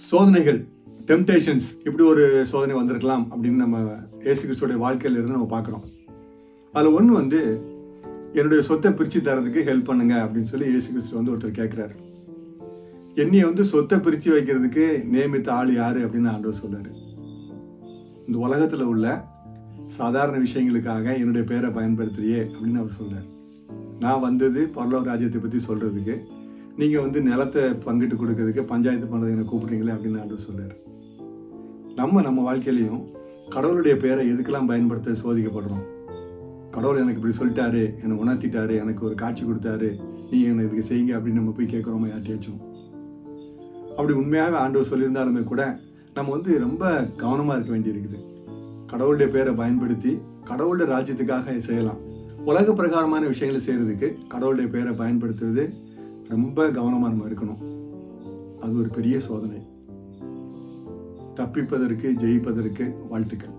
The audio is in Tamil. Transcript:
சோதனைகள், டெம்டேஷன்ஸ், இப்படி ஒரு சோதனை வந்திருக்கலாம் அப்படின்னு நம்ம இயேசு கிறிஸ்துவோட வாழ்க்கையில இருந்து நம்ம பார்க்குறோம். அதில் ஒன்று வந்து, என்னுடைய சொத்தை பிரித்து தரதுக்கு ஹெல்ப் பண்ணுங்க அப்படின்னு சொல்லி இயேசு கிறிஸ்து வந்து ஒருத்தர் கேட்குறாரு. என்னைய வந்து சொத்தை பிரித்து வைக்கிறதுக்கு நியமித்த ஆள் யாரு அப்படின்னு ஆண்டவர் சொல்றாரு. இந்த உலகத்தில் உள்ள சாதாரண விஷயங்களுக்காக என்னுடைய பேரை பயன்படுத்துறியே அப்படின்னு அவர் சொல்றாரு. நான் வந்தது பரலோக ராஜ்யத்தை பற்றி சொல்றதுக்கு, நீங்கள் வந்து நிலத்தை பங்கிட்டு கொடுக்கறதுக்கு பஞ்சாயத்து பண்ணுறது என்னை கூப்பிட்றீங்களே அப்படின்னு ஆண்டவர் சொல்றாரு. நம்ம வாழ்க்கையிலையும் கடவுளுடைய பேரை எதுக்கெல்லாம் பயன்படுத்த சோதிக்கப்படுறோம். கடவுள் எனக்கு இப்படி சொல்லிட்டாரு, என்னை உணர்த்திட்டாரு, எனக்கு ஒரு காட்சி கொடுத்தாரு, நீங்கள் என்னை இதுக்கு செய்யுங்க அப்படின்னு நம்ம போய் கேட்குறோமா யார்ட்டையாச்சும்? அப்படி உண்மையாகவே ஆண்டவர் சொல்லியிருந்தாலுமே கூட நம்ம வந்து ரொம்ப கவனமாக இருக்க வேண்டியிருக்குது. கடவுளுடைய பேரை பயன்படுத்தி கடவுளுடைய ராஜ்யத்துக்காக செய்யலாம். உலக பிரகாரமான விஷயங்களை செய்கிறதுக்கு கடவுளுடைய பேரை பயன்படுத்துறது ரொம்ப கவனமாக நம்ம இருக்கணும். அது ஒரு பெரிய சோதனை. தப்பிப்பதற்கு, ஜெயிப்பதற்கு வாழ்த்துக்கள்.